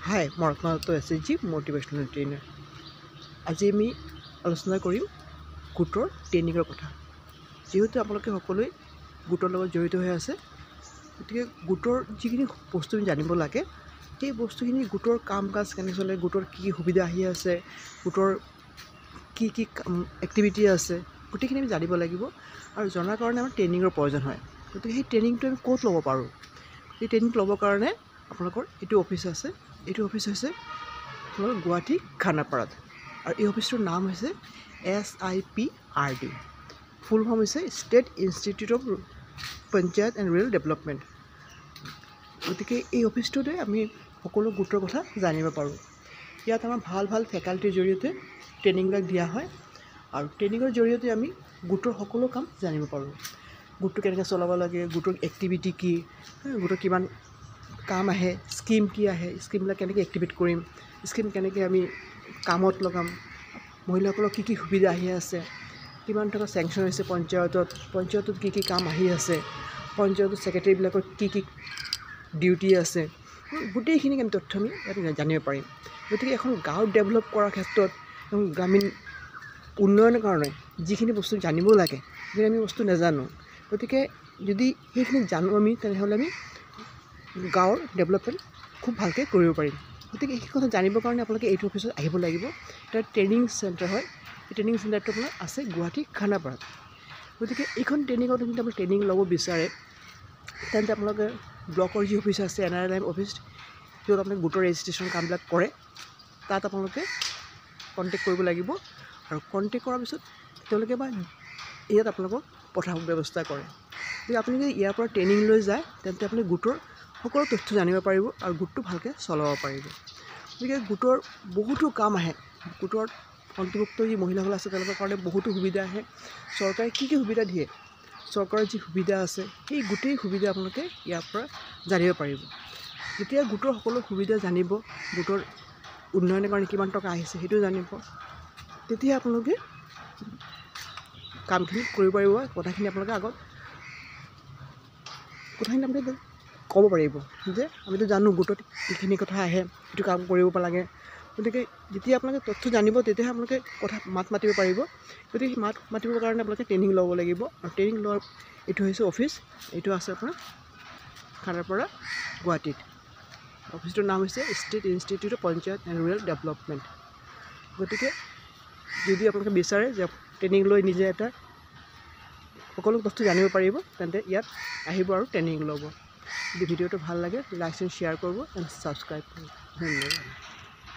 হাই, মই ৰত্নাদত্ত SHG motivational trainer. আজি আমি আলোচনা কৰিম গোটৰ ট্ৰেইনিঙৰ কথা। যিহেতু আপোনালোকে সকলোৱে গোটৰ লগত জড়িত হৈ আছে, গতিকে গোটৰ যিখিনি বস্তু আমি জানিব লাগে, সেই বস্তুখিনি গোটৰ কাম কাজ কেনে চলে, গোটৰ কি কি সুবিধা আহি আছে, গোটৰ কি কি এক্টিভিটি আছে, গোটেইখিনি আমি জানিব লাগিব। আৰু জনাৰ কাৰণে আমাৰ ট্ৰেইনিঙৰ প্ৰয়োজন হয়। গতিকে সেই ট্ৰেইনিংটো আমি ক'ত ল'ব পাৰোঁ? এই ট্ৰেইনিং ল'বৰ কাৰণে আপোনালোকৰ এইটো অফিচ আছে। এইটো অফিচ হৈছে আপোনালোকৰ গুৱাহাটী খানাপাৰাত, আৰু এই অফিচটোৰ নাম হৈছে SIPRD। ফুল ফৰ্ম হৈছে state institute of panchayat and rural development. গতিকে এই অফিচটোতে আমি সকলো গোটৰ কথা জানিব পাৰোঁ। ইয়াত আমাৰ ভাল ভাল ফেকাল্টিৰ জৰিয়তে ট্ৰেইনিংবিলাক দিয়া হয়, আৰু ট্ৰেইনিঙৰ জৰিয়তে আমি গোটৰ সকলো কাম জানিব পাৰোঁ। গোটটো কেনেকৈ চলাব লাগে, গোটৰ এক্টিভিটি কি, গোটৰ কিমান কাম আহে, স্কিম কি আহে, স্কিমবিলাক কেনেকৈ এক্টিভেট কৰিম, স্কিম কেনেকৈ আমি কামত লগাম, মহিলাসকলক কি কি সুবিধা আহি আছে, কিমান টকা চেংচন হৈছে পঞ্চায়তত কি কি কাম আহি আছে, পঞ্চায়তৰ ছেক্ৰেটেৰীবিলাকৰ কি কি ডিউটি আছে, গোটেইখিনি আমি তথ্য আমি ইয়াত জানিব পাৰিম। গতিকে এখন গাঁও ডেভেলপ কৰাৰ ক্ষেত্ৰত, গ্ৰামীণ উন্নয়নৰ কাৰণে যিখিনি বস্তু জানিব লাগে, সেইখিনি আমি বস্তু নাজানো। গতিকে যদি সেইখিনি জানো আমি, তেনেহ'লে আমি গাঁৱৰ ডেভেলপমেণ্ট খুব ভালকৈ কৰিব পাৰিম। গতিকে এইখিনি কথা জানিবৰ কাৰণে আপোনালোকে এইটো অফিচত আহিব লাগিব। এটা ট্ৰেইনিং চেণ্টাৰ হয়। এই ট্ৰেইনিং চেণ্টাৰটো আপোনাৰ আছে গুৱাহাটী খানাপাৰাত। গতিকে এইখন ট্ৰেইনিঙত যদি আপুনি ট্ৰেইনিং ল'ব বিচাৰে, তেন্তে আপোনালোকে ব্লকৰ যি অফিচ আছে NRLM অফিচ, য'ত আপোনালোকে গোটৰ ৰেজিষ্ট্ৰেশ্যন কামবিলাক কৰে, তাত আপোনালোকে কণ্টেক্ট কৰিব লাগিব। আৰু কণ্টেক্ট কৰাৰ পিছত তেওঁলোকে বা ইয়াত আপোনালোকক পঠাব ব্যৱস্থা কৰে। গতিকে আপুনি যদি ইয়াৰ পৰা ট্ৰেইনিং লৈ যায়, তেন্তে আপুনি গোটৰ সকলো তথ্য জানিব পাৰিব আৰু গোটটো ভালকৈ চলাব পাৰিব। গতিকে গোটৰ বহুতো কাম আহে, গোটৰ অন্তৰ্ভুক্ত যি মহিলাসকল আছে তেওঁলোকৰ কাৰণে বহুতো সুবিধা আহে। চৰকাৰে কি কি সুবিধা দিয়ে, চৰকাৰৰ যি সুবিধা আছে, সেই গোটেই সুবিধা আপোনালোকে ইয়াৰ পৰা জানিব পাৰিব। যেতিয়া গোটৰ সকলো সুবিধা জানিব, গোটৰ উন্নয়নৰ কাৰণে কিমান টকা আহিছে সেইটো জানিব, তেতিয়া আপোনালোকে কামখিনি কৰিব পাৰিব। কথাখিনি আপোনালোকে ক'ব পাৰিব যে আমিতো জানো গোটত এইখিনি কথা আহে, এইটো কাম কৰিব লাগে। গতিকে যেতিয়া আপোনালোকে তথ্য জানিব, তেতিয়াহে আপোনালোকে মাত মাতিব পাৰিব। গতিকে সেই মাত মাতিবৰ কাৰণে আপোনালোকে ট্ৰেইনিং ল'ব লাগিব। আৰু ট্ৰেইনিং লোৱাৰ এইটো হৈছে অফিচ, এইটো আছে আপোনাৰ খানাপাৰা গুৱাহাটীত। অফিচটোৰ নাম হৈছে state institute of panchayat and rural development. গতিকে যদি আপোনালোকে বিচাৰে যে ট্ৰেইনিং লৈ নিজে এটা সকলো বস্তু জানিব পাৰিব, তেন্তে ইয়াত আহিব আৰু ট্ৰেইনিং ল'ব। যদি ভিডিঅ'টো ভাল লাগে, লাইক এণ্ড শ্বেয়াৰ কৰিব এণ্ড ছাবস্ক্ৰাইব কৰিব। ধন্যবাদ।